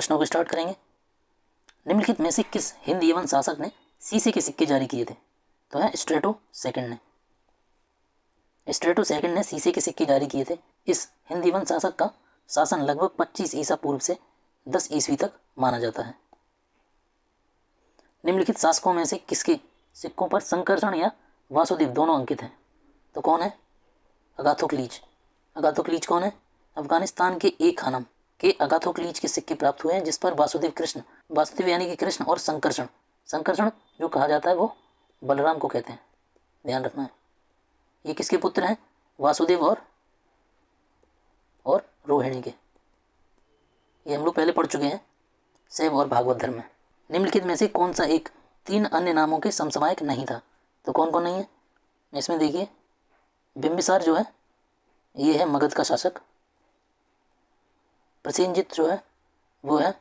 प्रश्नों को स्टार्ट करेंगे। निम्नलिखित में से किस हिंद यवन शासक ने शीशे के सिक्के जारी किए थे? तो है स्ट्रेटो सेकंड ने। स्ट्रेटो सेकंड ने शीशे के सिक्के जारी किए थे। इस हिंद यवन शासक का शासन लगभग 25 ईसा पूर्व से 10 ईस्वी तक माना जाता है। निम्नलिखित शासकों में से किसके सिक्कों पर संकर्षण या वासुदेव दोनों अंकित हैं? तो कौन है? अगाथोक्लीज। अगाथोक्लीज कौन है? अफगानिस्तान के एक खानम के अगाथोक्लीज के सिक्के प्राप्त हुए हैं जिस पर वासुदेव यानी कि कृष्ण और संकर्षण जो कहा जाता है वो बलराम को कहते हैं, ध्यान रखना है। ये किसके पुत्र हैं? वासुदेव और रोहिणी के। ये हम लोग पहले पढ़ चुके हैं शैव और भागवत धर्म में। निम्नलिखित में से कौन सा एक 3 अन्य नामों के समसामयिक नहीं था? तो कौन कौन नहीं है इसमें? देखिए, बिंबिसार जो है ये है मगध का शासक। प्रसेनजित जो है वो है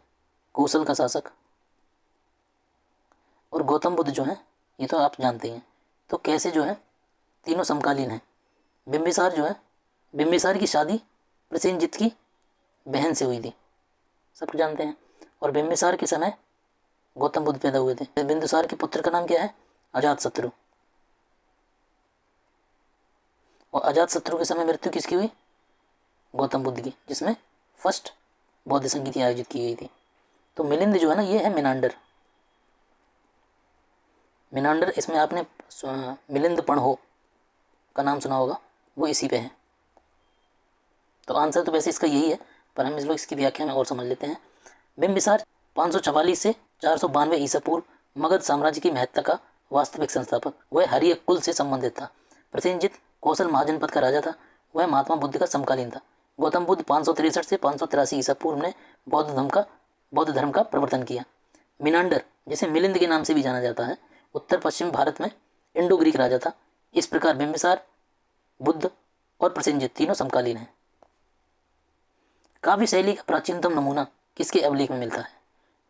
कौशल का शासक। और गौतम बुद्ध जो है ये तो आप जानते हैं। तो कैसे जो है तीनों समकालीन हैं। बिंबिसार जो है, बिंबिसार की शादी प्रसेनजित की बहन से हुई थी, सब जानते हैं। और बिंबिसार के समय गौतम बुद्ध पैदा हुए थे। बिंदुसार के पुत्र का नाम क्या है? अजातशत्रु। और अजातशत्रु के समय मृत्यु किसकी हुई? गौतम बुद्ध की, जिसमें फर्स्ट बौद्ध संगीति आयोजित की गई थी। तो मिलिंद जो है ना ये है मिनांडर। इसमें आपने मिलिंद पणहो का नाम सुना होगा, वो इसी पे है। तो आंसर तो वैसे इसका यही है, पर हम इस लोग इसकी व्याख्या में और समझ लेते हैं। बिंबिसार 544 से 492 ईसा पूर्व मगध साम्राज्य की महत्ता का वास्तविक संस्थापक। वह हरियक कुल से संबंधित था। प्रसेनजित कौशल महाजनपद का राजा था। वह महात्मा बुद्ध का समकालीन था। गौतम बुद्ध 563 से 583 ईसा पूर्व ने बौद्ध धर्म का प्रवर्तन किया। मिनांडर, जिसे मिलिंद के नाम से भी जाना जाता है, उत्तर पश्चिम भारत में इंडो ग्रीक राजा था। इस प्रकार बिंबिसार, बुद्ध और प्रसेनजित तीनों समकालीन हैं। काव्य शैली का प्राचीनतम नमूना किसके अभिलेख में मिलता है?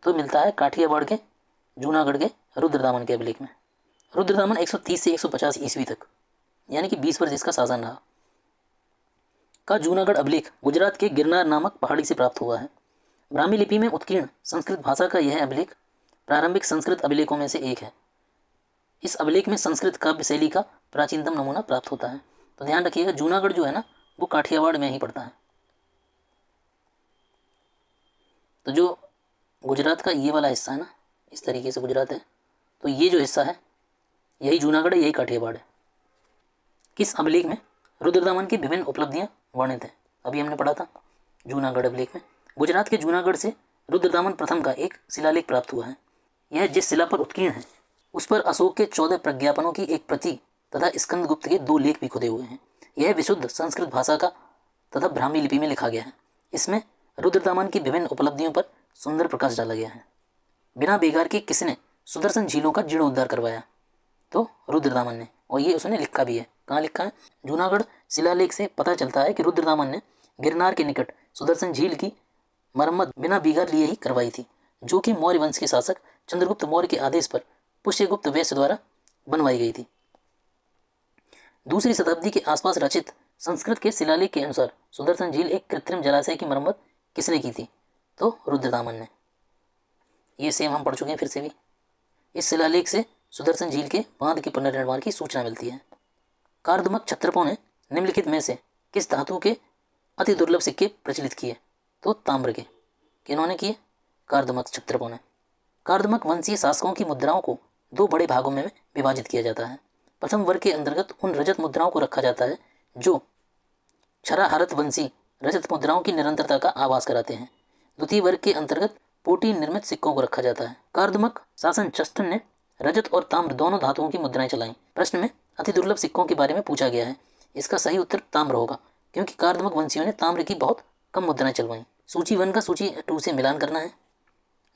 तो मिलता है काठियावाड़ के जूनागढ़ के रुद्रदामन के अभिलेख में। रुद्रदामन 130 से 150 ईस्वी तक, यानी कि 20 वर्ष इसका शासन रहा, का जूनागढ़ अभिलेख गुजरात के गिरनार नामक पहाड़ी से प्राप्त हुआ है। ब्राह्मी लिपि में उत्कीर्ण संस्कृत भाषा का यह अभिलेख प्रारंभिक संस्कृत अभिलेखों में से एक है। इस अभिलेख में संस्कृत काव्य शैली का प्राचीनतम नमूना प्राप्त होता है। तो ध्यान रखिएगा, जूनागढ़ जो है ना वो काठियावाड़ में ही पड़ता है। तो जो गुजरात का ये वाला हिस्सा है ना, इस तरीके से गुजरात है, तो ये जो हिस्सा है यही जूनागढ़ है, यही काठियावाड़ है। किस अभिलेख में रुद्रदामन की विभिन्न उपलब्धियां वर्णित है? अभी हमने पढ़ा था जूनागढ़ अभिलेख में। गुजरात के जूनागढ़ से रुद्रदामन प्रथम का एक शिलालेख प्राप्त हुआ है। यह जिस शिला पर उत्कीर्ण है उस पर अशोक के 14 प्रज्ञापनों की एक प्रति तथा स्कंदगुप्त के 2 लेख भी खुदे हुए हैं। यह विशुद्ध संस्कृत भाषा का तथा ब्राह्मी लिपि में लिखा गया है। इसमें रुद्रदामन की विभिन्न उपलब्धियों पर सुंदर प्रकाश डाला गया है। बिना बेगार के किसने सुदर्शन झीलों का जीर्णोद्धार करवाया? तो रुद्रदामन ने, और ये उसने लिखा भी है। कहाँ लिखा है? जूनागढ़ शिलालेख से पता चलता है कि रुद्रदामन ने गिरनार के निकट सुदर्शन झील की मरम्मत बिना बेगार लिए ही करवाई थी, जो कि मौर्य वंश के शासक चंद्रगुप्त मौर्य के आदेश पर पुष्यगुप्त वैश्य द्वारा बनवाई गई थी। दूसरी शताब्दी के आसपास रचित संस्कृत के शिलालेख के अनुसार सुदर्शन झील एक कृत्रिम जलाशय की मरम्मत किसने की थी? तो रुद्रदामन ने। ये सेम हम पढ़ चुके हैं फिर से भी। इस शिलालेख से सुदर्शन झील के बांध के पुनर्निर्माण की सूचना मिलती है। कार्दमक क्षत्रपों ने निम्नलिखित में से किस धातु के अति दुर्लभ सिक्के प्रचलित किए? तो ताम्र के। किन्होंने किए? कार्दमक क्षत्रपों ने। कार्दमक वंशीय शासकों की मुद्राओं को 2 बड़े भागों में विभाजित किया जाता है। प्रथम वर्ग के अंतर्गत उन रजत मुद्राओं को रखा जाता है जो क्षराहरत वंशी रजत मुद्राओं की निरंतरता का आभास कराते हैं। द्वितीय वर्ग के अंतर्गत पोटी निर्मित सिक्कों को रखा जाता है। कार्दमक शासन चस्टन ने रजत और ताम्र दोनों धातुओं की मुद्राएं चलाई। प्रश्न में अति दुर्लभ सिक्कों के बारे में पूछा गया है। इसका सही उत्तर ताम्र होगा, क्योंकि कार्दमक वंशियों ने ताम्र की बहुत कम मुद्राएं चलवाई। सूची 1 का सूची 2 से मिलान करना है।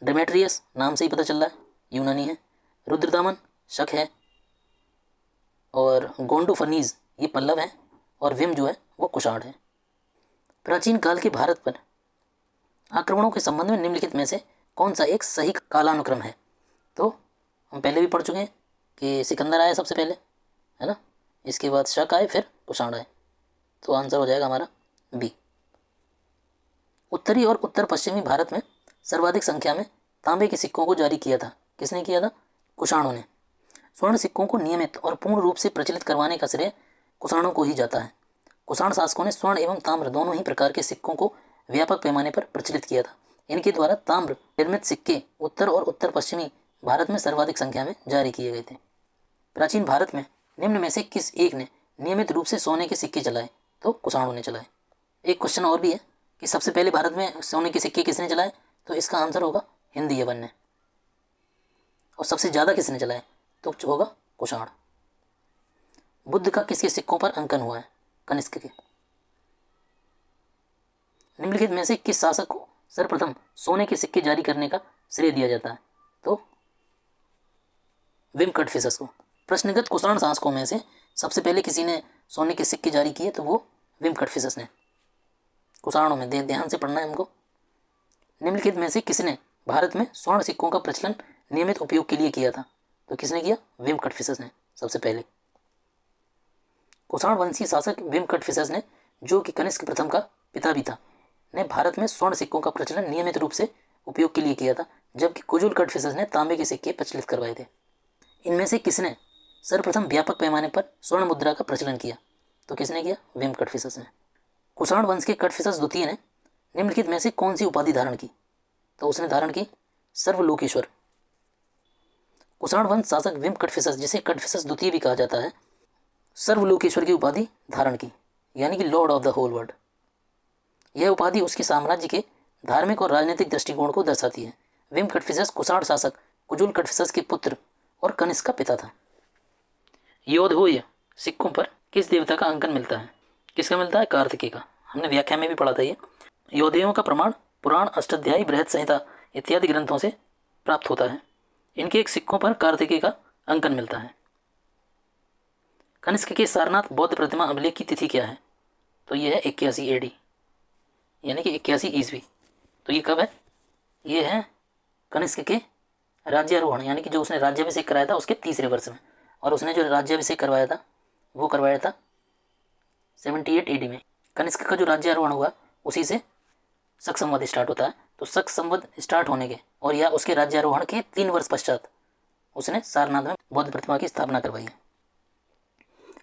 डेमेट्रियस नाम से ही पता चल रहा है यूनानी है। रुद्रदामन शक है। और गोंडोफनीज ये पल्लव है। और विम जो है वो कुषाण है। प्राचीन काल के भारत पर आक्रमणों के संबंध में निम्नलिखित में से कौन सा एक सही कालानुक्रम है? तो हम पहले भी पढ़ चुके हैं कि सिकंदर आया सबसे पहले, है ना, इसके बाद शक आए, फिर कुषाण आए। तो आंसर हो जाएगा हमारा बी। उत्तरी और उत्तर पश्चिमी भारत में सर्वाधिक संख्या में तांबे के सिक्कों को जारी किया था? किसने किया था? कुषाणों ने। स्वर्ण सिक्कों को नियमित और पूर्ण रूप से प्रचलित करवाने का श्रेय कुषाणों को ही जाता है। कुषाण शासकों ने स्वर्ण एवं ताम्र दोनों ही प्रकार के सिक्कों को व्यापक पैमाने पर प्रचलित किया था। इनके द्वारा ताम्र निर्मित सिक्के उत्तर और उत्तर पश्चिमी भारत में सर्वाधिक संख्या में जारी किए गए थे। प्राचीन भारत में निम्न में से किस एक ने नियमित रूप से सोने के सिक्के चलाए? तो कुषाणों ने चलाए। एक क्वेश्चन और भी है कि सबसे पहले भारत में सोने के सिक्के किसने चलाए? तो इसका आंसर होगा हिंदी यवन ने। और सबसे ज़्यादा किसने चलाए? तो होगा कुषाण। बुद्ध का किसके सिक्कों पर अंकन हुआ है? कनिष्क के। निम्नलिखित में से किस शासक को सर्वप्रथम सोने के सिक्के जारी करने का श्रेय दिया जाता है? तो विम कटफिसस को। प्रश्नगत कुषाण शासकों में से सबसे पहले किसी ने सोने के सिक्के जारी किए तो वो विम कटफिसस ने। कुषाणों में ध्यान से पढ़ना है हमको। निम्नलिखित में से किसने भारत में स्वर्ण सिक्कों का प्रचलन नियमित उपयोग के लिए किया था? तो किसने किया? विम कटफिसस ने सबसे पहले। कुषाण वंशीय शासक विम कटफिसस ने, जो कि कनिष्क प्रथम का पिता भी था, ने भारत में स्वर्ण सिक्कों का प्रचलन नियमित रूप से उपयोग के लिए किया था, जबकि कुजुल कटफिसस ने तांबे के सिक्के प्रचलित करवाए थे। इनमें से किसने सर्वप्रथम व्यापक पैमाने पर स्वर्ण मुद्रा का प्रचलन किया? तो किसने किया? विम कटफिसस ने। कुषाण वंश के कटफिसस द्वितीय ने निम्नलिखित में से कौन सी उपाधि धारण की? तो उसने धारण की सर्वलोकेश्वर। कुषाण वंश शासक विम कटफिसस, जिसे कटफिसस द्वितीय भी कहा जाता है, सर्वलोकेश्वर की उपाधि धारण की, यानी कि lord of the whole world. यह उपाधि उसके साम्राज्य के धार्मिक और राजनीतिक दृष्टिकोण को दर्शाती है। विम कटफिसस कुषाण शासक कुजुल कटफिसस के पुत्र और कनिष्क का पिता था। योधोय सिक्कों पर किस देवता का अंकन मिलता है? किसका मिलता है? कार्तिकेय का। हमने व्याख्या में भी पढ़ा था ये। योधेयों का प्रमाण पुराण, अष्टाध्यायी, बृहत संहिता इत्यादि ग्रंथों से प्राप्त होता है। इनके एक सिक्कों पर कार्तिकेय का अंकन मिलता है। कनिष्क के सारनाथ बौद्ध प्रतिमा अभिलेख की तिथि क्या है? तो यह है 81 AD, यानी कि 81 ईस्वी। तो ये कब है? ये है कनिष्क के राज्यारोहण, यानी कि जो उसने राज्याभिषेक कराया था उसके तीसरे वर्ष में, और उसने जो राज्याभिषेक करवाया था वो करवाया था 78 AD में। कनिष्क का जो राज्यारोहण हुआ उसी से शक संवत स्टार्ट होता है। तो शक संवत स्टार्ट होने के और या उसके राज्यारोहण के 3 वर्ष पश्चात उसने सारनाथ में बौद्ध प्रतिमा की स्थापना करवाई है।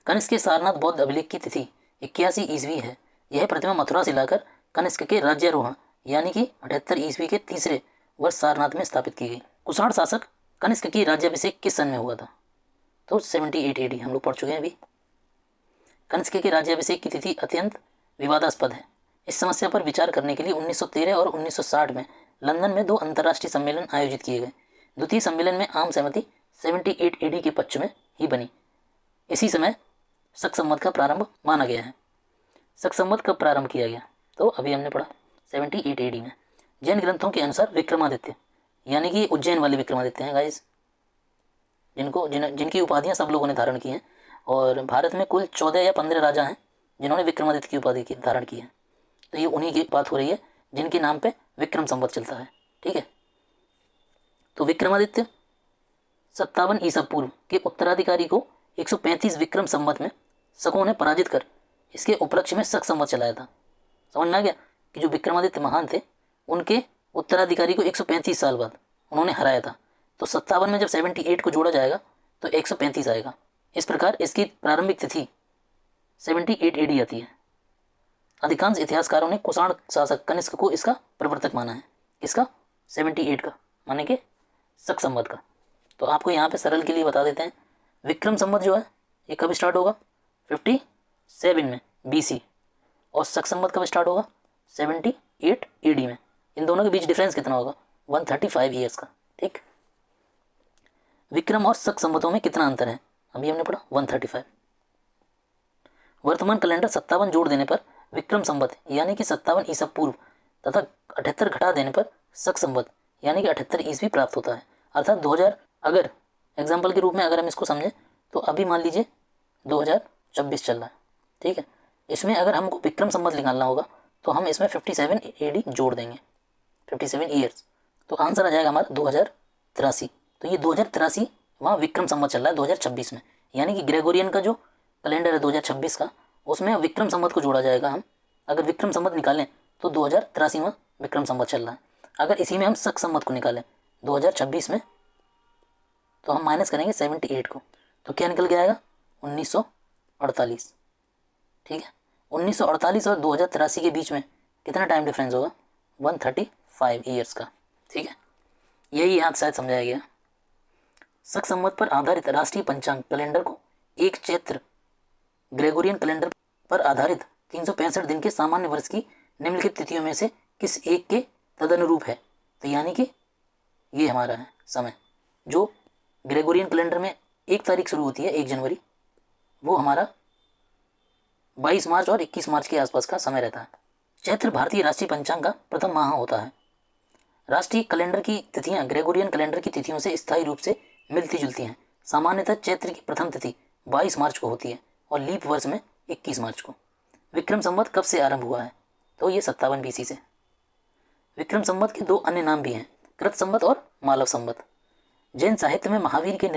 कनिष्क के सारनाथ बौद्ध अभिलेख की तिथि 81 ईस्वी है। यह प्रतिमा मथुरा से लाकर कनिष्क के राज्यारोहण यानी कि 78 ईस्वी के तीसरे वर्ष सारनाथ में स्थापित की गई। कुषाण शासक कनिष्क की राज्याभिषेक किस सन में हुआ था? तो 78 AD हम लोग पढ़ चुके हैं अभी। कनिष्क के राज्याभिषेक की तिथि अत्यंत विवादास्पद है। इस समस्या पर विचार करने के लिए 1913 और 1960 में लंदन में 2 अंतर्राष्ट्रीय सम्मेलन आयोजित किए गए। द्वितीय सम्मेलन में आम सहमति 78 AD के पक्ष में ही बनी। इसी समय शक संवत का प्रारंभ माना गया है। शक संवत कब प्रारंभ किया गया? तो अभी हमने पढ़ा 78 AD में। जैन ग्रंथों के अनुसार विक्रमादित्य, यानी कि उज्जैन वाले विक्रमादित्य हैं गाइस, जिनकी उपाधियां सब लोगों ने धारण की हैं। और भारत में कुल 14 या 15 राजा हैं जिन्होंने विक्रमादित्य की उपाधि की धारण की है। तो ये उन्हीं की बात हो रही है जिनके नाम पे विक्रम संवत चलता है। ठीक है, तो विक्रमादित्य 57 ईसा पूर्व के उत्तराधिकारी को 135 विक्रम संवत में शकों ने पराजित कर इसके उपलक्ष्य में शक संवत चलाया था। समझ में आ गया कि जो विक्रमादित्य महान थे उनके उत्तराधिकारी को 135 साल बाद उन्होंने हराया था। तो 57 में जब 78 को जोड़ा जाएगा तो 135 आएगा। इस प्रकार इसकी प्रारंभिक तिथि 78 AD आती है। अधिकांश इतिहासकारों ने कुषाण शासक कनिष्क को इसका प्रवर्तक माना है। इसका 78 का, माने कि शक संवत का। तो आपको यहाँ पे सरल के लिए बता देते हैं, विक्रम संवत जो है ये कब स्टार्ट होगा? 57 में BC। और शक संवत कब स्टार्ट होगा? 78 AD में। इन दोनों के बीच डिफरेंस कितना होगा? 135 ईयर्स का। ठीक, विक्रम और शक संवतों में कितना अंतर है? अभी हमने पढ़ा 135। वर्तमान कैलेंडर 57 जोड़ देने पर विक्रम संवत यानी कि 57 ईसा पूर्व तथा 78 घटा देने पर शक संवत यानी कि 78 ईस्वी प्राप्त होता है। अर्थात 2000, अगर एग्जाम्पल के रूप में अगर हम इसको समझें तो अभी मान लीजिए 2024 चल रहा है। ठीक है, इसमें अगर हमको विक्रम संवत निकालना होगा तो हम इसमें 57 AD जोड़ देंगे, 57 ईयर्स। तो आंसर आ जाएगा हमारा 2083। तो ये 2083 वहाँ विक्रम संवत चल रहा है 2026 में, यानी कि ग्रेगोरियन का जो कैलेंडर है 2026 का, उसमें विक्रम संवत को जोड़ा जाएगा। हम अगर विक्रम संवत निकालें तो 2083वां विक्रम संवत चल रहा है। अगर इसी में हम शक सम्मत को निकालें 2026 में, तो हम माइनस करेंगे 78 को, तो क्या निकल के आएगा 1948। ठीक है, 1948 और 2083 के बीच में कितना टाइम डिफरेंस होगा, 135 ईयर्स का। ठीक है, यही यहाँ शायद समझाया गया। शक संवत पर आधारित राष्ट्रीय पंचांग कैलेंडर को एक चैत्र ग्रेगोरियन कैलेंडर पर आधारित 365 दिन के सामान्य वर्ष की निम्नलिखित तिथियों में से किस एक के तदनुरूप है। तो यानी कि ये हमारा है समय, जो ग्रेगोरियन कैलेंडर में 1 तारीख शुरू होती है 1 जनवरी, वो हमारा 22 मार्च और 21 मार्च के आसपास का समय रहता है। चैत्र भारतीय राष्ट्रीय पंचांग का प्रथम माह होता है। राष्ट्रीय कैलेंडर की तिथियां ग्रेगोरियन कैलेंडर की तिथियों से स्थायी रूप से मिलती जुलती हैं। सामान्यतः चैत्र की प्रथम तिथि 22 मार्च को होती है और लीप वर्ष में 21 मार्च को। विक्रम संवत कब से आरंभ हुआ है, तो ये 57 BC से। विक्रम संवत के 2 अन्य नाम भी हैं, कृत संवत और मालव संवत। जैन साहित्य में महावीर के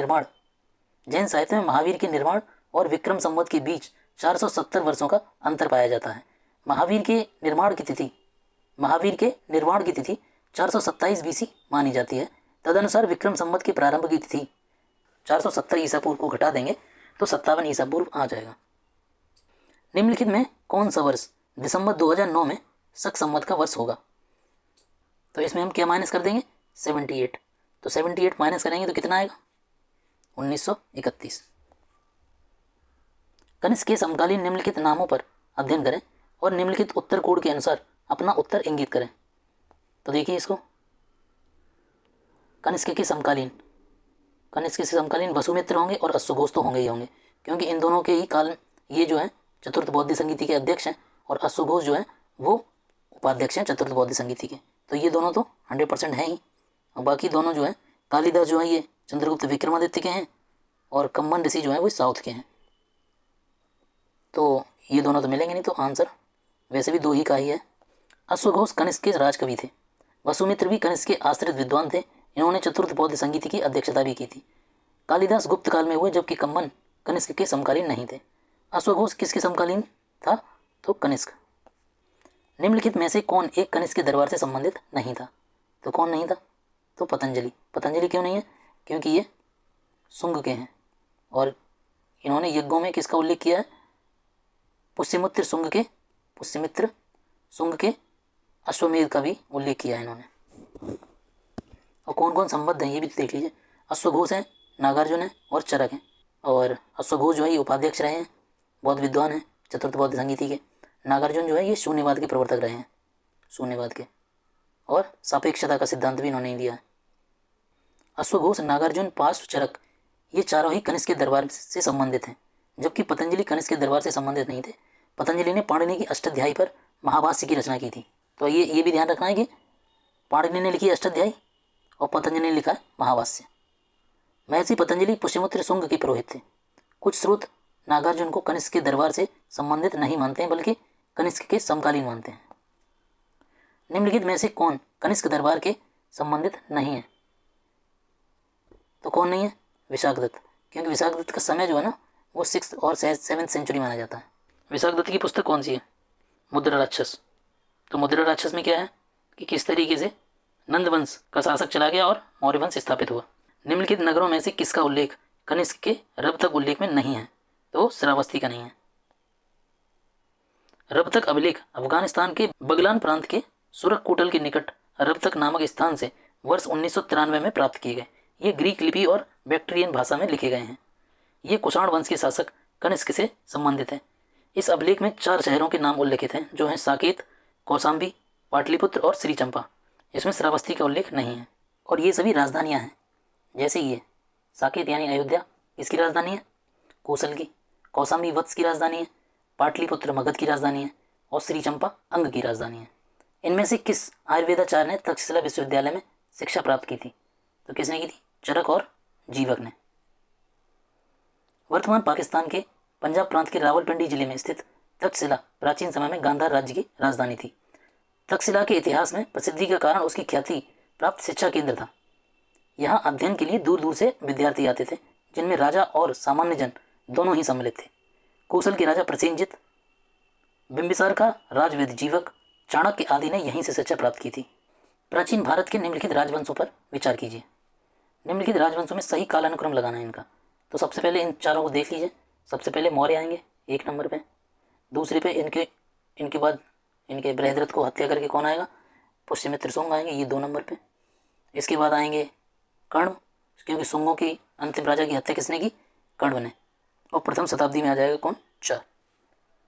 निर्माण और विक्रम संवत के बीच 470 वर्षों का अंतर पाया जाता है। महावीर के निर्माण की तिथि 427 BC मानी जाती है। तदनुसार विक्रम संवत के प्रारंभ की तिथि 470 ईसा पूर्व को घटा देंगे तो 57 ईसा पूर्व आ जाएगा। निम्नलिखित में कौन सा वर्ष दिसंबर 2009 में शक संवत का वर्ष होगा, तो इसमें हम क्या माइनस कर देंगे 78, तो 78 माइनस करेंगे तो कितना आएगा 1931। कनिष्क के समकालीन निम्नलिखित नामों पर अध्ययन करें और निम्नलिखित उत्तर कोड के अनुसार अपना उत्तर इंगित करें। तो देखिए इसको, कनिष्क के समकालीन वसुमित्र होंगे और अश्वघोष तो होंगे ही होंगे, क्योंकि इन दोनों के ही काल ये जो है चतुर्थ बौद्ध संगीति के अध्यक्ष हैं और अश्वघोष जो है वो उपाध्यक्ष हैं चतुर्थ बौद्ध संगीति के। तो ये दोनों तो 100% हैं ही, और बाकी दोनों जो है कालिदास जो है ये चंद्रगुप्त विक्रमादित्य के हैं और कम्मन ऋषि जो है वो साउथ के हैं। तो ये दोनों तो मिलेंगे नहीं, तो आंसर वैसे भी 2 ही का ही है। अश्वघोष कनिष्क के राजकवि थे। वसुमित्र भी कनिष्क के आश्रित विद्वान थे। इन्होंने चतुर्थ बौद्ध संगीति की अध्यक्षता भी की थी। कालिदास गुप्त काल में हुए, जबकि कम्मन कनिष्क के समकालीन नहीं थे। अश्वघोष किसके समकालीन था, तो कनिष्क। निम्नलिखित में से कौन एक कनिष्क के दरबार से संबंधित नहीं था, तो कौन नहीं था, तो पतंजलि। पतंजलि क्यों नहीं है, क्योंकि ये शुंग के हैं और इन्होंने यज्ञों में किसका उल्लेख किया है, पुष्यमित्र शुंग के अश्वमेध का भी उल्लेख किया है इन्होंने। और कौन कौन संबद्ध हैं ये भी देख लीजिए, अश्वघोष हैं, नागार्जुन हैं और चरक हैं। और अश्वघोष जो है ये उपाध्यक्ष रहे हैं, बौद्ध विद्वान हैं चतुर्थ बौद्ध संगीति के। नागार्जुन जो है ये शून्यवाद के प्रवर्तक रहे हैं, शून्यवाद के, और सापेक्षता का सिद्धांत भी इन्होंने दिया है। अश्वघोष, नागार्जुन, पार्श्व, चरक ये चारों ही कनिष्क के दरबार से संबंधित हैं, जबकि पतंजलि कनिष्क के दरबार से संबंधित नहीं थे। पतंजलि ने पाणिनि की अष्टाध्यायी पर महाभाष्य की रचना की थी। तो ये भी ध्यान रखना है कि पाणिनि ने लिखी अष्टाध्यायी और पतंजलि ने लिखा है महाभाष्य। महर्षि पतंजलि पुष्यमित्र शुंग के पुरोहित थे। कुछ स्रोत नागार्जुन को कनिष्क के दरबार से संबंधित नहीं मानते हैं, बल्कि कनिष्क के समकालीन मानते हैं। निम्नलिखित में से कौन कनिष्क दरबार के संबंधित नहीं है, तो कौन नहीं है, विशाखदत्त, क्योंकि विशाखदत्त का समय जो है ना वो 6th और 7th सेंचुरी माना जाता है। विशाखदत्त की पुस्तक कौन सी है, मुद्रा राक्षस। तो मुद्रा राक्षस में क्या है कि किस तरीके से नंद वंश का शासक चला गया और मौर्य वंश स्थापित हुआ। निम्नलिखित नगरों में से किसका उल्लेख कनिष्क के रबतक उल्लेख में नहीं है, तो श्रावस्ती का नहीं है। रबतक अभिलेख अफगानिस्तान के बगलान प्रांत के सुरखकोटल के निकट रबतक नामक स्थान से वर्ष 1993 में प्राप्त किए गए। ये ग्रीक लिपि और बैक्ट्रियन भाषा में लिखे गए हैं। ये कुषाण वंश के शासक कनिष्क से संबंधित है। इस अभिलेख में 4 शहरों के नाम उल्लेखित हैं, जो हैं साकेत, कौशाम्बी, पाटलिपुत्र और श्रीचंपा। इसमें श्रावस्ती का उल्लेख नहीं है। और ये सभी राजधानियां हैं, जैसे ये साकेत यानी अयोध्या इसकी राजधानी है, कौशल की, कौशाम्बी वत्स की राजधानी है, पाटलिपुत्र मगध की राजधानी है और श्रीचंपा अंग की राजधानी है। इनमें से किस आयुर्वेदाचार्य ने तक्षशिला विश्वविद्यालय में शिक्षा प्राप्त की थी, तो किसने की थी, चरक और जीवक ने। वर्तमान पाकिस्तान के पंजाब प्रांत के रावलपिंडी जिले में स्थित तक्षशिला प्राचीन समय में गांधार राज्य की राजधानी थी। तक्षशिला के इतिहास में प्रसिद्धि का कारण उसकी ख्याति प्राप्त शिक्षा केंद्र था। यहाँ अध्ययन के लिए दूर दूर से विद्यार्थी आते थे, जिनमें राजा और सामान्य जन दोनों ही सम्मिलित थे। कौशल के राजा प्रसेनजित, बिंबिसार का राजवेद जीवक, चाणक्य आदि ने यहीं से शिक्षा प्राप्त की थी। प्राचीन भारत के निम्नलिखित राजवंशों पर विचार कीजिए। निम्नलिखित राजवंशों में सही कालानुक्रम लगाना है इनका। तो सबसे पहले इन चारों को देख लीजिए। सबसे पहले मौर्य आएंगे 1 नंबर पे। दूसरे पे इनके बाद इनके बृहद्रथ को हत्या करके कौन आएगा? पुष्यमित्र शुंग आएंगे, ये 2 नंबर पे। इसके बाद आएंगे कर्ण, क्योंकि शुंगों की अंतिम राजा की हत्या किसने की? कर्ण ने। और प्रथम शताब्दी में आ जाएगा कौन? 4।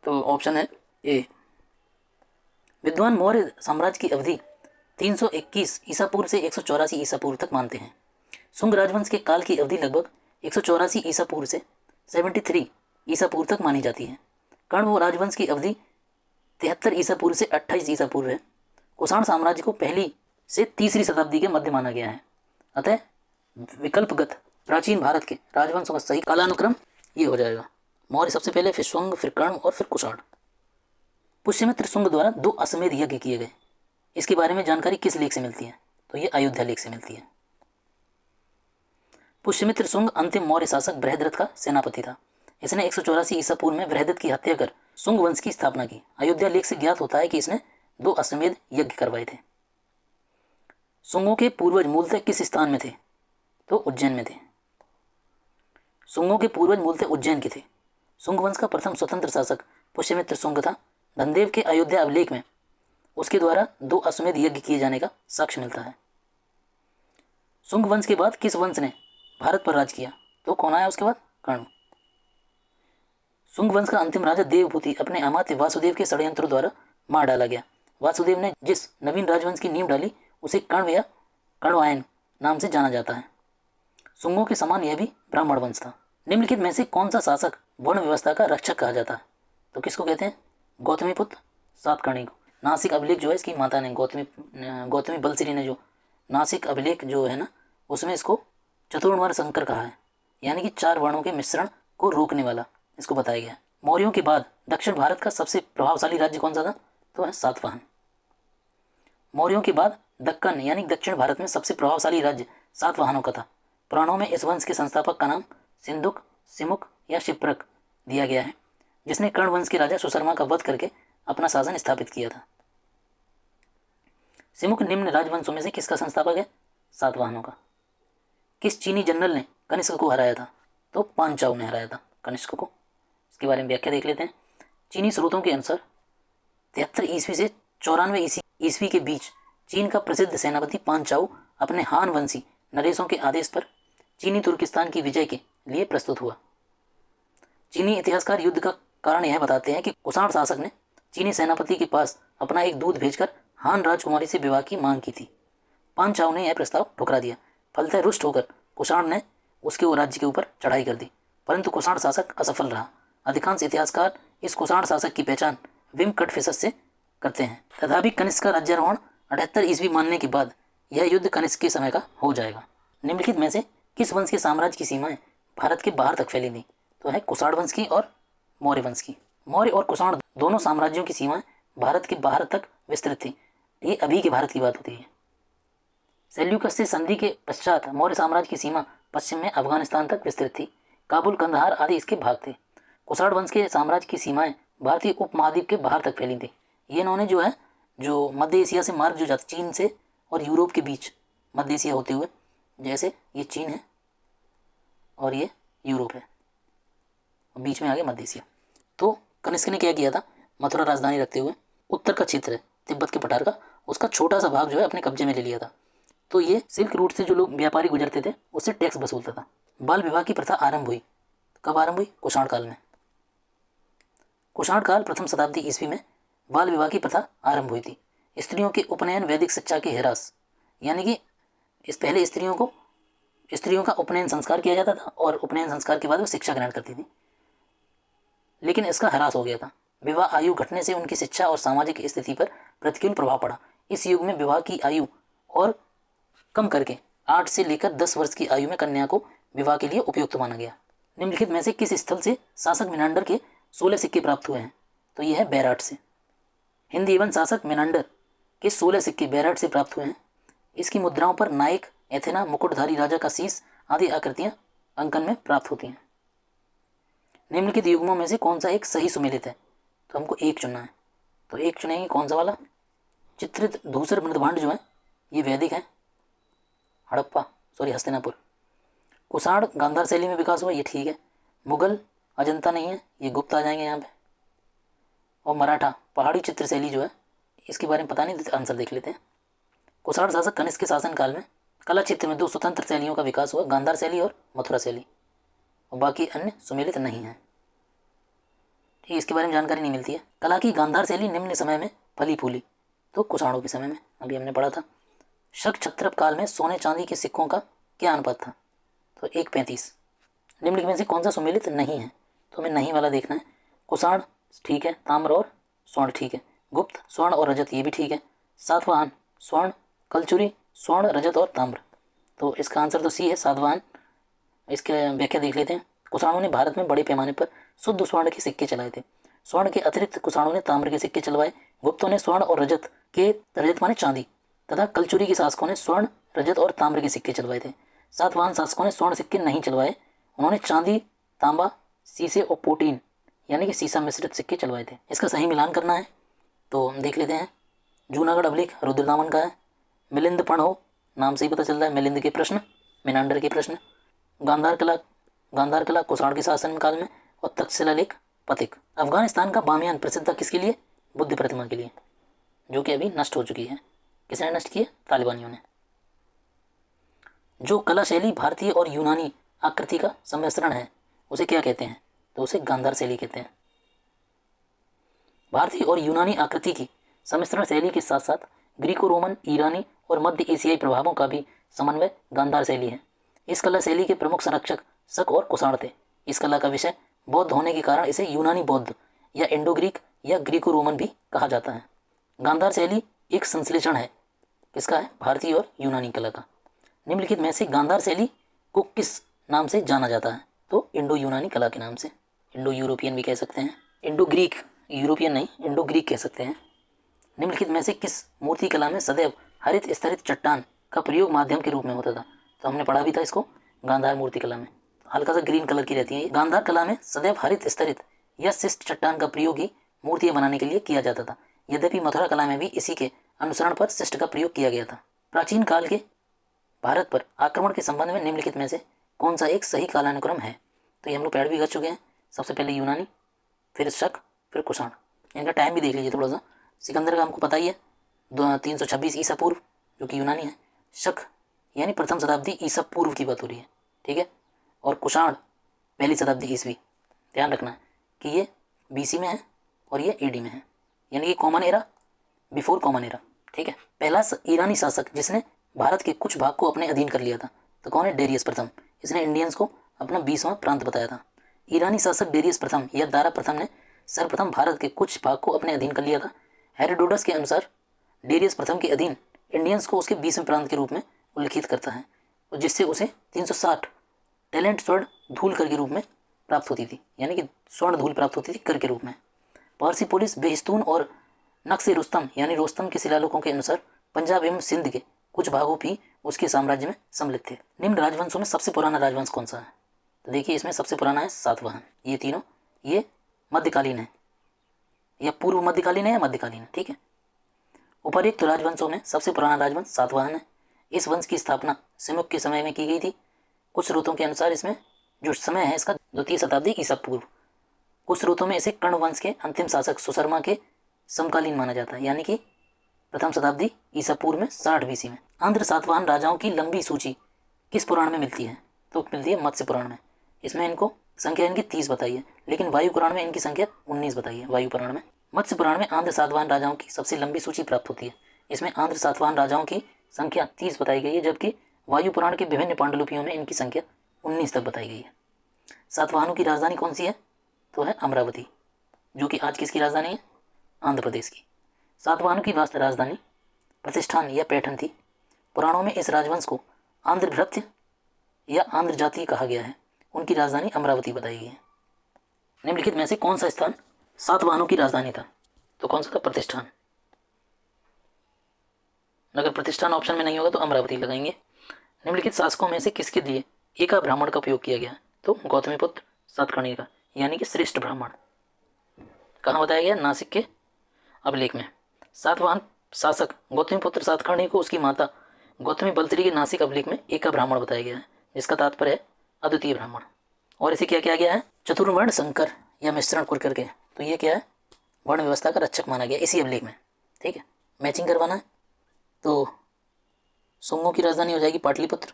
तो ऑप्शन है ए। विद्वान मौर्य साम्राज्य की अवधि 321 ईसा पूर्व से 184 ईसा पूर्व तक मानते हैं। शुंग राजवंश के काल की अवधि लगभग 184 ईसा पूर्व से 73 ईसा पूर्व तक मानी जाती है। कर्ण वो राजवंश की अवधि 73 ईसा पूर्व से 28 ईसा पूर्व है। कुषाण साम्राज्य को पहली से तीसरी शताब्दी के मध्य माना गया है। अतः विकल्पगत प्राचीन भारत के राजवंशों का सही कालानुक्रम ये हो जाएगा। मौर्य सबसे पहले, फिर शुंग, फिर कर्ण और फिर कुषाण। पुष्यमित्र शुंग द्वारा 2 अश्वमेध यज्ञ किए गए। इसके बारे में जानकारी किस लेख से मिलती है? तो ये अयोध्या लेख से मिलती है। पुष्यमित्र शुंग अंतिम मौर्य शासक बृहद्रथ का सेनापति था। इसने 184 ईसा पूर्व में बृहद्रथ की हत्या कर शुंग वंश की स्थापना की। अयोध्या लेख से ज्ञात होता है कि इसने 2 अश्वमेध यज्ञ करवाए थे। शुंगों के पूर्वज मूलतः किस स्थान में थे? तो उज्जैन में थे। शुंगों के पूर्वज मूलतः उज्जैन के थे। शुंग वंश का प्रथम स्वतंत्र शासक पुष्यमित्र शुंग था। धनदेव के अयोध्या अभिलेख में उसके द्वारा 2 अश्वमेध यज्ञ किए जाने का साक्ष्य मिलता है। शुंग वंश के बाद किस वंश ने भारत पर राज किया? तो कौन आया उसके बाद? कर्ण। शुंग वंश का अंतिम राजा देवभूति अपने अमात्य वासुदेव के षड्यंत्रों द्वारा मार डाला गया। वासुदेव ने जिस नवीन राजवंश की नींव डाली उसे कण्व या कण्वायन नाम से जाना जाता है। शुंगों के समान यह भी ब्राह्मण वंश था। निम्नलिखित में से कौन सा शासक वर्ण व्यवस्था का रक्षक कहा जाता है? तो किसको कहते हैं? गौतमीपुत्र सातकर्णी को। नासिक अभिलेख जो है इसकी माता ने गौतमी बलश्री ने जो नासिक अभिलेख जो है ना उसमें इसको चतुर्वर्ण शंकर कहा है, यानी कि 4 वर्णों के मिश्रण को रोकने वाला इसको बताया गया। मौर्यों के बाद दक्षिण भारत का सबसे प्रभावशाली राज्य कौन सा था? तो है सातवाहन। मौर्यों के बाद दक्कन यानी दक्षिण भारत में सबसे प्रभावशाली राज्य सातवाहनों का था। पुराणों में इस वंश के संस्थापक का नाम सिंधुक, सिमुक या शिप्रक दिया गया है, जिसने कर्ण वंश के राजा सुशर्मा का वध करके अपना शासन स्थापित किया था। सिमुक निम्न राजवंशों में से किसका संस्थापक है? सातवाहनों का। किस चीनी जनरल ने कनिष्क को हराया था? तो पांचाऊ ने हराया था कनिष्क को। इसके बारे में व्याख्या देख लेते हैं। चीनी स्रोतों के अनुसार 73 ईस्वी से 94 ईस्वी के बीच चीन का प्रसिद्ध सेनापति पांचाऊ अपने हान वंशी नरेशों के आदेश पर चीनी तुर्किस्तान की विजय के लिए प्रस्तुत हुआ। चीनी इतिहासकार युद्ध का कारण यह बताते हैं कि कुषाण शासक ने चीनी सेनापति के पास अपना एक दूत भेजकर हान राजकुमारी से विवाह की मांग की थी। पांचाऊ ने यह प्रस्ताव ठुकरा दिया। फलतः रुष्ट होकर कुषाण ने उसके राज्य के ऊपर चढ़ाई कर दी, परंतु कुषाण शासक असफल रहा। अधिकांश इतिहासकार इस कुषाण शासक की पहचान विम कटफिसस से करते हैं। तथापि कनिष्क का राज्यारोहण 78 ईस्वी मानने के बाद यह युद्ध कनिष्क के समय का हो जाएगा। निम्नलिखित में से किस वंश के साम्राज्य की सीमाएं भारत के बाहर तक फैली थी? तो है कुषाण वंश की और मौर्य वंश की। मौर्य और कुषाण दोनों साम्राज्यों की सीमाएं भारत के बाहर तक विस्तृत थी। ये अभी के भारत की बात होती है। सेल्यूकस से संधि के पश्चात मौर्य साम्राज्य की सीमा पश्चिम में अफगानिस्तान तक विस्तृत थी। काबुल, कंदहार आदि इसके भाग थे। कुषाण वंश के साम्राज्य की सीमाएं भारतीय उपमहाद्वीप के बाहर तक फैली थी। ये इन्होंने जो है जो मध्य एशिया से मार्ग जो जाता चीन से और यूरोप के बीच मध्य एशिया होते हुए, जैसे ये चीन है और ये यूरोप है, बीच में आ गया मध्य एशिया। तो कनिष्क ने क्या किया था? मथुरा राजधानी रखते हुए उत्तर का क्षेत्र है तिब्बत के पठार का, उसका छोटा सा भाग जो है अपने कब्जे में ले लिया था। तो ये सिल्क रूट से जो लोग व्यापारी गुजरते थे उससे टैक्स वसूलता था। बाल विवाह की प्रथा आरंभ हुई। कब आरंभ हुई? कुषाण काल में। कुषाण काल प्रथम शताब्दी ईस्वी में बाल विवाह की प्रथा आरंभ हुई थी। स्त्रियों के उपनयन वैदिक शिक्षा के ह्रास, यानी कि इस पहले स्त्रियों का उपनयन संस्कार किया जाता था और उपनयन संस्कार के बाद वो शिक्षा ग्रहण करती थी, लेकिन इसका ह्रास हो गया था। विवाह आयु घटने से उनकी शिक्षा और सामाजिक स्थिति पर प्रतिकूल प्रभाव पड़ा। इस युग में विवाह की आयु और कम करके 8 से लेकर 10 वर्ष की आयु में कन्या को विवाह के लिए उपयुक्त माना गया। निम्नलिखित में से किस स्थल से शासक मेनांडर के 16 सिक्के प्राप्त हुए हैं? तो यह है बैराट से। हिंद एवं शासक मेनांडर के 16 सिक्के बैराट से प्राप्त हुए हैं। इसकी मुद्राओं पर नायक, एथेना, मुकुटधारी राजा का शीश आदि आकृतियां अंकन में प्राप्त होती हैं। निम्नलिखित युग्मों में से कौन सा एक सही सुमेलित है? तो हमको एक चुनना है। तो एक चुनेंगे, कौन सा वाला? चित्रित धूसर मृदभांड जो है ये वैदिक है, हस्तिनापुर। कुषाण गांधार शैली में विकास हुआ, ये ठीक है। मुगल अजंता नहीं है, ये गुप्त आ जाएंगे यहाँ पे। और मराठा पहाड़ी चित्र शैली जो है इसके बारे में पता नहीं, आंसर देख लेते हैं। कुषाण शासक कनिष्क के शासनकाल में कला क्षेत्र में 2 स्वतंत्र शैलियों का विकास हुआ, गांधार शैली और मथुरा शैली, और बाकी अन्य सुमेलित नहीं है। ठीक, इसके बारे में जानकारी नहीं मिलती है। कला की गांधार शैली निम्न समय में फली फूली, तो कुषाणों के समय में, अभी हमने पढ़ा था। शक क्षत्रप काल में सोने चांदी के सिक्कों का क्या अनुपात था, तो 1:35। निम्नलिखित में से कौन सा सुमेलित नहीं है, तो हमें नहीं वाला देखना है। कुषाण ठीक है, ताम्र और स्वर्ण ठीक है, गुप्त स्वर्ण और रजत ये भी ठीक है, सातवाहन स्वर्ण, कलचुरी स्वर्ण रजत और ताम्र, तो इसका आंसर तो सी है, सातवाहन। इसके व्याख्या देख लेते हैं। कुषाणों ने भारत में बड़े पैमाने पर शुद्ध स्वर्ण के सिक्के चलाए थे। स्वर्ण के अतिरिक्त कुषाणों ने ताम्र के सिक्के चलवाए। गुप्तों ने स्वर्ण और रजत माने चांदी तथा कलचुरी के शासकों ने स्वर्ण रजत और ताम्र के सिक्के चलवाए थे। सातवाहन शासकों ने स्वर्ण सिक्के नहीं चलवाए, उन्होंने चांदी, तांबा, शीशे और पोटीन यानी कि सीसा मिश्रित सिक्के चलवाए थे। इसका सही मिलान करना है तो देख लेते हैं। जूनागढ़ अभिलेख रुद्रदामन का है। मिलिंद पढ़ो, नाम से ही पता चल रहा है, मिलिंद के प्रश्न, मिनांडर के प्रश्न। गांधार कला कुषाण के शासन काल में, और तक्षशिला लेख पथिक। अफगानिस्तान का बामियान प्रसिद्ध था किसके लिए, बुद्ध प्रतिमा के लिए, जो कि अभी नष्ट हो चुकी है। किसने नष्ट की है, तालिबानियों ने। जो कला शैली भारतीय और यूनानी आकृति का सम्मिश्रण है उसे क्या कहते हैं, तो उसे गांधार शैली कहते हैं। भारतीय और यूनानी आकृति की सम्मिश्रण शैली के साथ साथ ग्रीको रोमन, ईरानी और मध्य एशियाई प्रभावों का भी समन्वय गांधार शैली है। इस कला शैली के प्रमुख संरक्षक शक और कुषाण थे। इस कला का विषय बौद्ध होने के कारण इसे यूनानी बौद्ध या इंडो ग्रीक या ग्रीको रोमन भी कहा जाता है। गांधार शैली एक संश्लेषण है किसका है, भारतीय और यूनानी कला का। निम्नलिखित में से गांधार शैली को किस नाम से जाना जाता है, तो इंडो यूनानी कला के नाम से, इंडो यूरोपियन भी कह सकते हैं, इंडो ग्रीक, यूरोपियन नहीं, इंडो ग्रीक कह सकते हैं। निम्नलिखित में से किस मूर्ति कला में सदैव हरित स्तरित चट्टान का प्रयोग माध्यम के रूप में होता था, तो हमने पढ़ा भी था इसको गांधार मूर्ति कला में, हल्का सा ग्रीन कलर की रहती है। गांधार कला में सदैव हरित स्तरित या शिष्ट चट्टान का प्रयोग ही मूर्तियां बनाने के लिए किया जाता था। यद्यपि मथुरा कला में भी इसी के अनुसरण पर शिष्ट का प्रयोग किया गया था। प्राचीन काल के भारत पर आक्रमण के संबंध में निम्नलिखित में से कौन सा एक सही कालानुक्रम है, तो ये हम लोग पढ़ भी कर चुके हैं। सबसे पहले यूनानी, फिर शक, फिर कुषाण। इनका टाइम भी देख लीजिए थोड़ा सा। सिकंदर का हमको पता ही है 326 ईसा पूर्व, जो कि यूनानी है। शक यानी प्रथम शताब्दी ईसा पूर्व की बात हो रही है, ठीक है। और कुषाण पहली शताब्दी ईस्वी। ध्यान रखना है कि ये BC में है और ये AD में है, यानी कि common era, before common era, ठीक है। पहला ईरानी शासक जिसने भारत के कुछ भाग को अपने अधीन कर लिया था, तो कौन है, डेरियस प्रथम। इसने इंडियंस को अपना 20वां प्रांत बताया था। ईरानी शासक डेरियस प्रथम या दारा प्रथम ने सर्वप्रथम भारत के कुछ भाग को अपने अधीन कर लिया था। हेरोडोटस के अनुसार डेरियस प्रथम के अधीन इंडियंस को उसके 20वें प्रांत के रूप में उल्लिखित करता है, और जिससे उसे 360 टैलेंट स्वर्ण धूल कर के रूप में प्राप्त होती थी, यानी कि स्वर्ण धूल प्राप्त होती थी कर के रूप में। पारसीपोलिस, बेहिस्तून और नक्शे रुस्तम यानी रोस्तम के शिलालेखों के अनुसार पंजाब एवं सिंध के कुछ भागों भी उसके साम्राज्य में सम्मिलित थे। निम्न राजवंशों में सबसे पुराना राजवंश कौन सा है, तो देखिए इसमें सबसे पुराना है सातवाहन। ये तीनों ये मध्यकालीन है, या पूर्व मध्यकालीन है या मध्यकालीन है, ठीक है। उपर्युक्त राजवंशों में सबसे पुराना राजवंश सातवाहन है। इस वंश की स्थापना सिमुक के समय में की गई थी। कुछ स्रोतों के अनुसार इसमें जो समय है इसका 2वीं शताब्दी ईसा पूर्व। कुछ स्रोतों में इसे कर्ण वंश के अंतिम शासक सुशर्मा के समकालीन माना जाता है, यानी कि प्रथम शताब्दी ईसा पूर्व में 60 BC में। आंध्र सातवाहन राजाओं की लंबी सूची किस पुराण में मिलती है, तो मिलती है मत्स्य पुराण में। इसमें इनको संख्या इनकी 30 बताई है, लेकिन वायु पुराण में इनकी संख्या 19 बताई है। वायु पुराण में, मत्स्य पुराण में आंध्र सातवाहन राजाओं की सबसे लंबी सूची प्राप्त होती है। इसमें आंध्र सातवाहन राजाओं की संख्या 30 बताई गई है, जबकि वायु पुराण के विभिन्न पांडुलिपियों में इनकी संख्या 19 तक बताई गई है। सातवाहनों की राजधानी कौन सी है, तो है अमरावती, जो कि आज किसकी राजधानी है, आंध्र प्रदेश की। सातवाहनों की राजधानी प्रतिष्ठान या पैठन थी। पुराणों में इस राजवंश को आंध्र भृत्य या आंध्र जाति कहा गया है। उनकी राजधानी अमरावती बताई गई है। निम्नलिखित में से कौन सा स्थान सातवाहनों की राजधानी था, तो कौन सा था, प्रतिष्ठान। अगर प्रतिष्ठान ऑप्शन में नहीं होगा तो अमरावती लगाएंगे। निम्नलिखित शासकों में से किसके लिए एका ब्राह्मण का उपयोग किया गया, तो गौतमीपुत्र सातकर्णी का, यानी कि श्रेष्ठ ब्राह्मण। कहाँ बताया गया, नासिक के अभिलेख में। सातवाहन शासक गौतमीपुत्र सातकर्णी को उसकी माता गौतमी बलश्री के नासिक अभिलेख में एक का ब्राह्मण बताया गया है, जिसका तात्पर्य है अद्वितीय ब्राह्मण। और इसे क्या किया गया है, चतुर्वर्ण संकर या मिश्रण कर करके, तो ये क्या है, वर्ण व्यवस्था का रक्षक माना गया इसी अभिलेख में। ठीक है, मैचिंग करवाना है तो शुंगों की राजधानी हो जाएगी पाटलिपुत्र,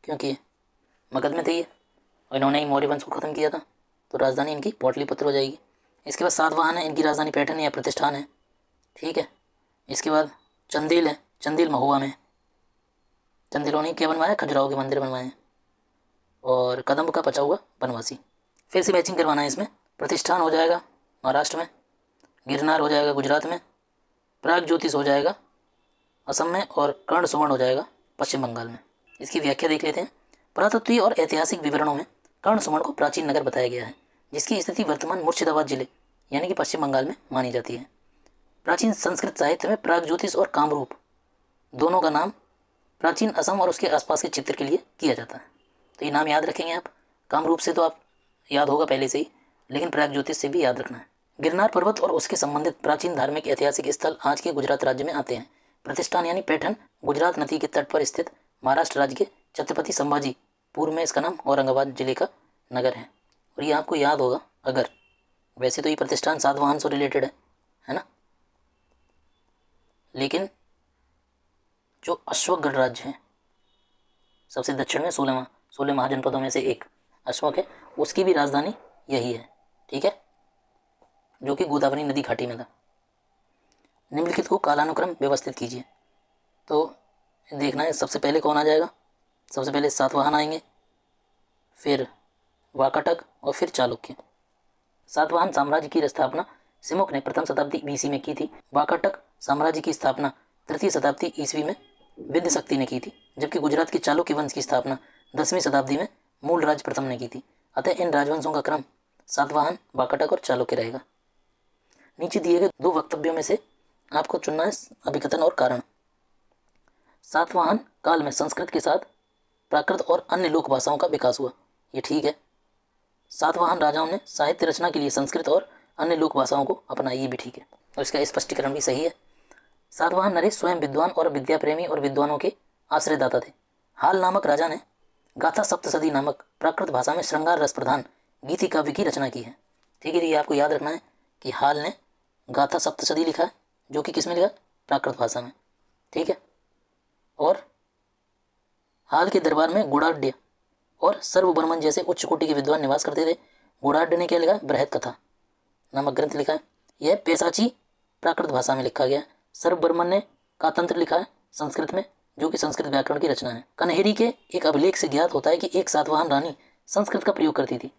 क्योंकि मगध में थे ये और इन्होंने ही मौर्य वंश को खत्म किया था, तो राजधानी इनकी पाटलिपुत्र हो जाएगी। इसके बाद सातवाहन है, इनकी राजधानी पैठन या प्रतिष्ठान है। ठीक है, इसके बाद चंदेल है, चंदेल महुआ में, चंदेलों ने क्या बनवाया, खजुराहो के मंदिर बनवाए हैं। और कदम्ब का बचा हुआ बनवासी। फिर से मैचिंग करवाना है इसमें, प्रतिष्ठान हो जाएगा महाराष्ट्र में, गिरनार हो जाएगा गुजरात में, प्राग ज्योतिष हो जाएगा असम में, और कर्ण सुवर्ण हो जाएगा पश्चिम बंगाल में। इसकी व्याख्या देख लेते हैं। पुरातत्वीय और ऐतिहासिक विवरणों में कर्ण सुवर्ण को प्राचीन नगर बताया गया है, जिसकी स्थिति वर्तमान मुर्शिदाबाद जिले यानी कि पश्चिम बंगाल में मानी जाती है। प्राचीन संस्कृत साहित्य में प्राग ज्योतिष और कामरूप दोनों का नाम प्राचीन असम और उसके आसपास के क्षेत्र के लिए किया जाता है, तो ये नाम याद रखेंगे आप। कामरूप से तो आप याद होगा पहले से ही, लेकिन प्राग ज्योतिष से भी याद रखना है। गिरनार पर्वत और उसके संबंधित प्राचीन धार्मिक ऐतिहासिक स्थल आज के गुजरात राज्य में आते हैं। प्रतिष्ठान यानी पैठन गुजरात नदी के तट पर स्थित महाराष्ट्र राज्य के छत्रपति संभाजी पूर्व में इसका नाम औरंगाबाद जिले का नगर है। और ये आपको याद होगा अगर, वैसे तो ये प्रतिष्ठान सातवाहन से रिलेटेड है ना, लेकिन जो अश्वक गणराज्य है सबसे दक्षिण में 16 महाजनपदों में से एक अश्वक है, उसकी भी राजधानी यही है। ठीक है, जो कि गोदावरी नदी घाटी में था। निम्नलिखित को कालानुक्रम व्यवस्थित कीजिए, तो देखना है सबसे पहले कौन आ जाएगा। सबसे पहले सातवाहन आएंगे, फिर वाकाटक और फिर चालुक्य। सातवाहन साम्राज्य की स्थापना सिमुक ने प्रथम शताब्दी BC में की थी। वाकाटक साम्राज्य की स्थापना तृतीय शताब्दी ईस्वी में विंध्य शक्ति ने की थी, जबकि गुजरात के चालुक्य वंश की स्थापना 10वीं शताब्दी में मूल राज प्रथम ने की थी। अतः इन राजवंशों का क्रम सातवाहन, वाकाटक और चालुक्य रहेगा। नीचे दिए गए दो वक्तव्यों में से आपको चुनना है अभिकथन और कारण। सातवाहन काल में संस्कृत के साथ प्राकृत और अन्य लोक भाषाओं का विकास हुआ, ये ठीक है। सातवाहन राजाओं ने साहित्य रचना के लिए संस्कृत और अन्य लोक भाषाओं को अपनाया, ये भी ठीक है, और इसका स्पष्टीकरण भी सही है। सातवाहन नरेश स्वयं विद्वान और विद्या प्रेमी और विद्वानों के आश्रयदाता थे। हाल नामक राजा ने गाथा सप्तशती नामक प्राकृत भाषा में श्रृंगार रस प्रधान गीति काव्य की रचना की है। ठीक है, ये आपको याद रखना है कि हाल ने गाथा सप्तशती लिखा है, जो कि किस में लिखा, प्राकृत भाषा में। ठीक है, और हाल के दरबार में गुणाढ्य और सर्वबर्मन जैसे उच्च कोटि के विद्वान निवास करते थे। गुणाढ्य ने क्या लिखा, बृहत कथा नामक ग्रंथ लिखा है, यह पैसाची प्राकृत भाषा में लिखा गया है। सर्वबर्मन ने कातंत्र लिखा है संस्कृत में, जो कि संस्कृत व्याकरण की रचना है। कन्हेरी के एक अभिलेख से ज्ञात होता है कि एक सातवाहन रानी संस्कृत का प्रयोग करती थी।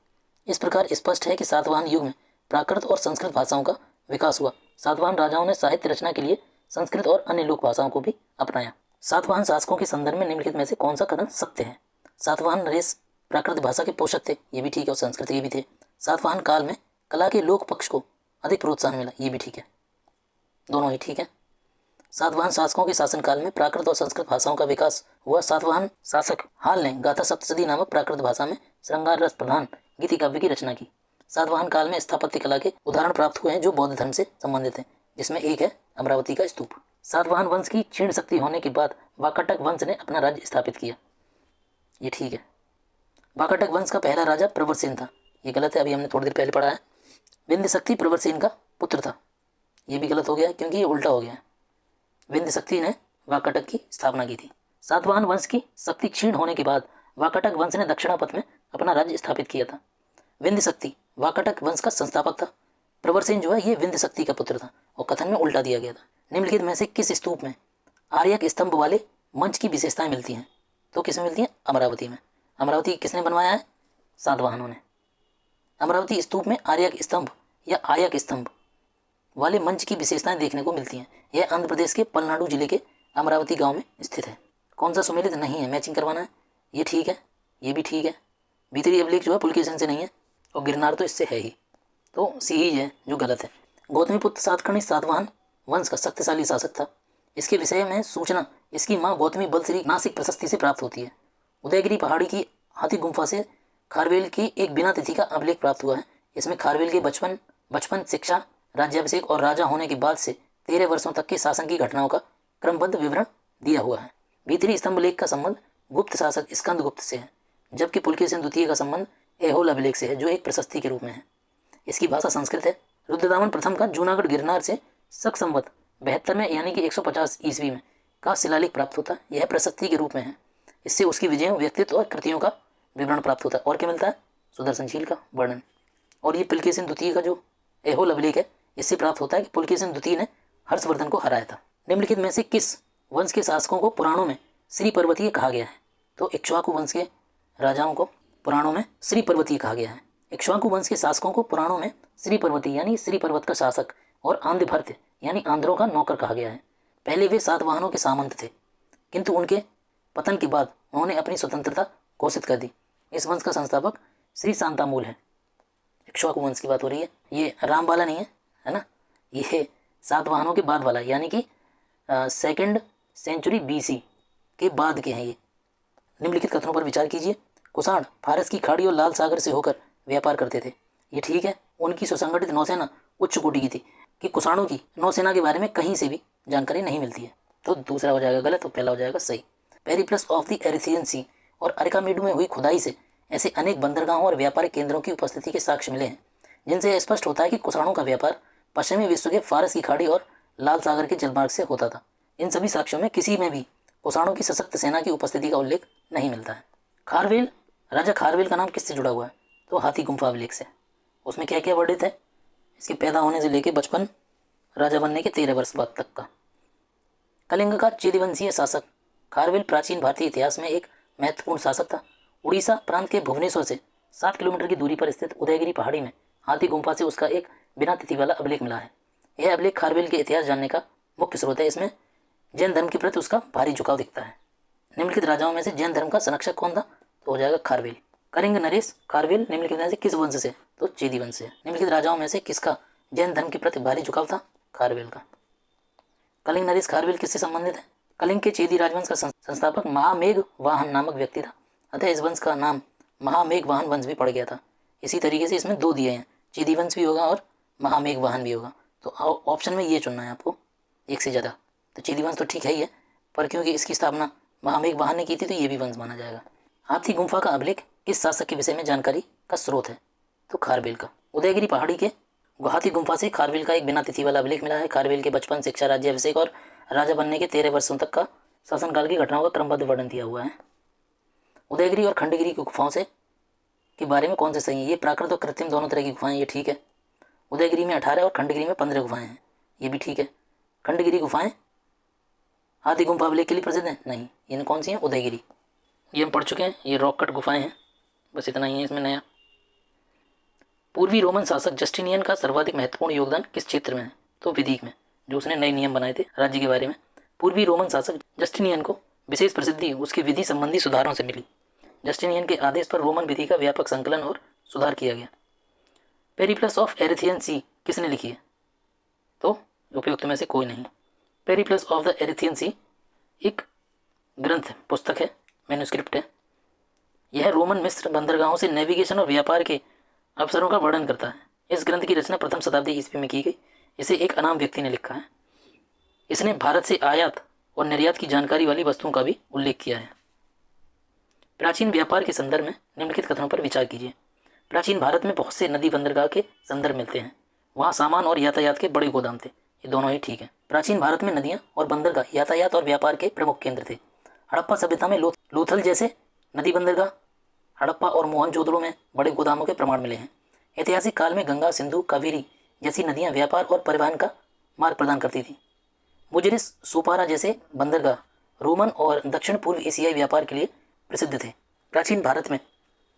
इस प्रकार स्पष्ट है कि सातवाहन युग में प्राकृत और संस्कृत भाषाओं का विकास हुआ। सातवाहन राजाओं ने साहित्य रचना के लिए संस्कृत और अन्य लोक भाषाओं को भी अपनाया। सातवाहन शासकों के संदर्भ में निम्नलिखित में से कौन सा कथन सत्य है। सातवाहन नरेश प्राकृत भाषा के पोषक थे, ये भी ठीक है, और संस्कृत के भी थे। सातवाहन काल में कला के लोक पक्ष को अधिक प्रोत्साहन मिला, ये भी ठीक है, दोनों ही ठीक है। सातवाहन शासकों के शासनकाल में प्राकृत और संस्कृत भाषाओं का विकास हुआ। सातवाहन शासक हाल ने गाथा सप्तशती नामक प्राकृत भाषा में श्रृंगार रस प्रधान गीति काव्य की रचना की। सातवाहन काल में स्थापत्य कला के उदाहरण प्राप्त हुए हैं जो बौद्ध धर्म से संबंधित हैं, जिसमें एक है अमरावती का स्तूप। सातवाहन वंश की क्षीण शक्ति होने के बाद वाकाटक वंश ने अपना राज्य स्थापित किया, ये ठीक है। वाकाटक वंश का पहला राजा प्रवरसेन था, ये गलत है, अभी हमने थोड़ी देर पहले पढ़ा है। विंध्य शक्ति प्रवरसेन का पुत्र था, ये भी गलत हो गया क्योंकि ये उल्टा हो गया है। विंध्य शक्ति ने वाकाटक की स्थापना की थी। सातवाहन वंश की शक्ति क्षीण होने के बाद वाकाटक वंश ने दक्षिणापथ में अपना राज्य स्थापित किया था। विंध्य शक्ति वाकाटक वंश का संस्थापक था। प्रवरसेन जो है ये विंध्य शक्ति का पुत्र था, और कथन में उल्टा दिया गया था। निम्नलिखित में से किस स्तूप में आर्यक स्तंभ वाले मंच की विशेषताएं मिलती हैं, तो किसमें मिलती हैं, अमरावती में। अमरावती किसने बनवाया है, सातवाहनों ने। अमरावती स्तूप में आर्यक स्तंभ या आयक स्तंभ वाले मंच की विशेषताएं देखने को मिलती हैं। यह आंध्र प्रदेश के पलनाडु जिले के अमरावती गांव में स्थित है। कौन सा सुमेलित नहीं है, मैचिंग करवाना है, ये ठीक है, ये भी ठीक है। भीतरी अभिलेख जो है पुलकेशन से नहीं है, और गिरनार तो इससे है ही, तो सी ही है जो गलत है। गौतमीपुत्र सातकर्णी सातवाहन वंश का शक्तिशाली शासक था। इसके विषय में सूचना इसकी माँ गौतमी बलश्री नासिक प्रशस्ति से प्राप्त होती है। उदयगिरी पहाड़ी की हाथी गुम्फा से खारवेल की एक बिना तिथि का अभिलेख प्राप्त हुआ है। इसमें खारवेल के बचपन, शिक्षा, राज्याभिषेक और राजा होने के बाद से 13 वर्षों तक के शासन की घटनाओं का क्रमबद्ध विवरण दिया हुआ है। भीतरी स्तंभ लेख का संबंध गुप्त शासक स्कंदगुप्त से है, जबकि पुलकेशिन द्वितीय का संबंध ऐहोल अभिलेख से है, जो एक प्रशस्ति के रूप में है। इसकी भाषा संस्कृत है। रुद्रदामन प्रथम का जूनागढ़ गिरनार से शक संवत 72 में यानी कि 150 ईस्वी में का शिलालेख प्राप्त होता है। यह प्रशस्ति के रूप में है। इससे उसकी विजयों, व्यक्तित्व और कृतियों का विवरण प्राप्त होता है। और क्या मिलता है? सुदर्शनशील का वर्णन। और ये पुलकेशिन द्वितीय का जो ऐहोल अभिलेख है, इससे प्राप्त होता है कि पुलकेशिन द्वितीय ने हर्षवर्धन को हराया था। निम्नलिखित में से किस वंश के शासकों को पुराणों में श्री पर्वतीय कहा गया है? तो इक्ष्वाकु वंश के राजाओं को पुराणों में श्री पर्वतीय कहा गया है। इक्ष्वाकु वंश के शासकों को पुराणों में श्री पर्वतीय यानी श्री पर्वत का शासक और आंध्रभर्त यानी आंध्रों का नौकर कहा गया है। पहले वे सातवाहनों के सामंत थे, किंतु उनके पतन के बाद उन्होंने अपनी स्वतंत्रता घोषित कर दी। इस वंश का संस्थापक श्री शांतामूल है। इक्ष्वाकु वंश की बात हो रही है। ये राम वाला नहीं है ना, ये सातवाहनों के बाद वाला यानी कि 2nd सेंचुरी BC के बाद के हैं ये। निम्नलिखित कथनों पर विचार कीजिए। कुषाण फारस की खाड़ी और लाल सागर से होकर व्यापार करते थे। ये ठीक है। उनकी सुसंगठित नौसेना उच्च कोटि की थी कि कुषाणों की नौसेना के बारे में कहीं से भी जानकारी नहीं मिलती है। तो दूसरा हो जाएगा गलत और पहला हो जाएगा सही। पेरिप्लस ऑफ द एरिथियन सी और अरिकामेडू में हुई खुदाई से ऐसे अनेक बंदरगाहों और व्यापारिक केंद्रों की उपस्थिति के साक्ष्य मिले हैं, जिनसे यह स्पष्ट होता है कि कुषाणों का व्यापार पश्चिमी विश्व के फारस की खाड़ी और लाल सागर के जलमार्ग से होता था। इन सभी साक्ष्यों में किसी में भी कुषाणों की सशक्त सेना की उपस्थिति का उल्लेख नहीं मिलता है। खारवेल, राजा खारवेल का नाम किससे जुड़ा हुआ है? तो हाथी गुम्फा अभिलेख से। उसमें क्या क्या वर्णित है? इसके पैदा होने से लेकर 55 राजा बनने के 13 वर्ष बाद तक का। कलिंग का चेदिवंशीय शासक खारवेल प्राचीन भारतीय इतिहास में एक महत्वपूर्ण शासक था। उड़ीसा प्रांत के भुवनेश्वर से 7 किलोमीटर की दूरी पर स्थित उदयगिरी पहाड़ी में हाथी गुम्फा से उसका एक बिना तिथि वाला अभिलेख मिला है। यह अभिलेख खारवेल के इतिहास जानने का मुख्य स्रोत है। इसमें जैन धर्म के प्रति उसका भारी झुकाव दिखता है। निम्नलिखित राजाओं में से जैन धर्म का संरक्षक कौन था? तो हो जाएगा खारवेल। कलिंग नरेश खारवेल निम्नलिखित में से किस वंश से? तो चेदी वंश से। निम्नलिखित राजाओं में से किसका जैन धर्म के प्रति भारी झुकाव था? खारवेल का। कलिंग नरेश खारवेल किससे संबंधित है? कलिंग के चेदी राजवंश का संस्थापक महामेघ वाहन नामक व्यक्ति था, अतः इस वंश का नाम महामेघ वाहन वंश भी पड़ गया था। इसी तरीके से इसमें 2 दिए हैं, चेदी वंश भी होगा और महामेघ वाहन भी होगा। तो ऑप्शन में ये चुनना है आपको, एक से ज़्यादा। तो चेदी वंश तो ठीक है ही है, पर क्योंकि इसकी स्थापना महामेघ वाहन ने की थी तो ये भी वंश माना जाएगा। हाथी गुम्फा का अभिलेख किस शासक के विषय में जानकारी का स्रोत है? तो खारवेल का। उदयगिरी पहाड़ी के गुवाहाटी गुम्फा से खारवेल का एक बिना तिथि वाला अभिलेख मिला है। खारवेल के बचपन, शिक्षा, राज्याभिषेक और राजा बनने के 13 वर्षों तक का शासनकाल की घटनाओं का क्रमबद्ध वर्णन दिया हुआ है। उदयगिरी और खंडगिरी की गुफाओं से के बारे में कौन से सही है? ये प्राकृत और कृत्रिम दोनों तरह की गुफाएं, ये ठीक है। उदयगिरी में 18 और खंडगिरी में 15 गुफाएं हैं, ये भी ठीक है। खंडगिरी गुफाएं हाथी गुम्फा अभिलेख के लिए प्रसिद्ध है? नहीं। ये कौन सी हैं? उदयगिरी, ये हम पढ़ चुके हैं। ये रॉक कट गुफाएं हैं। बस इतना ही है इसमें नया। पूर्वी रोमन शासक जस्टिनियन का सर्वाधिक महत्वपूर्ण योगदान किस क्षेत्र में है? तो विधि में, जो उसने नए नियम बनाए थे राज्य के बारे में। पूर्वी रोमन शासक जस्टिनियन को विशेष प्रसिद्धि उसके विधि संबंधी सुधारों से मिली। जस्टिनियन के आदेश पर रोमन विधि का व्यापक संकलन और सुधार किया गया। पेरिप्लस ऑफ एरिथियन सी किसने लिखी है? तो उपयुक्त में से कोई नहीं। पेरिप्लस ऑफ द एरिथियन सी एक ग्रंथ पुस्तक है, मैन्युस्क्रिप्ट है। यह रोमन मिस्र बंदरगाहों से नेविगेशन और व्यापार के अवसरों का वर्णन करता है। इस ग्रंथ की रचना 1वीं शताब्दी ईस्वी में की गई। इसे एक अनाम व्यक्ति ने लिखा है। इसने भारत से आयात और निर्यात की जानकारी वाली वस्तुओं का भी उल्लेख किया है। प्राचीन व्यापार के संदर्भ में निम्नलिखित कथनों पर विचार कीजिए। प्राचीन भारत में बहुत से नदी बंदरगाह के संदर्भ मिलते हैं। वहाँ सामान और यातायात के बड़े गोदाम थे। ये दोनों ही ठीक है। प्राचीन भारत में नदियाँ और बंदरगाह यातायात और व्यापार के प्रमुख केंद्र थे। हड़प्पा सभ्यता में लोथल जैसे नदी बंदरगाह, हड़प्पा और मोहनजोदड़ो में बड़े गोदामों के प्रमाण मिले हैं। ऐतिहासिक काल में गंगा, सिंधु, कावेरी जैसी नदियाँ व्यापार और परिवहन का मार्ग प्रदान करती थी। मुजरिस, सोपारा जैसे बंदरगाह रोमन और दक्षिण पूर्व एशियाई व्यापार के लिए प्रसिद्ध थे। प्राचीन भारत में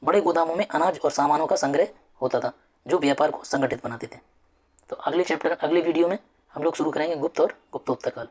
बड़े गोदामों में अनाज और सामानों का संग्रह होता था, जो व्यापार को संगठित बनाते थे। तो अगले वीडियो में हम लोग शुरू करेंगे गुप्त और गुप्तोत्तर काल।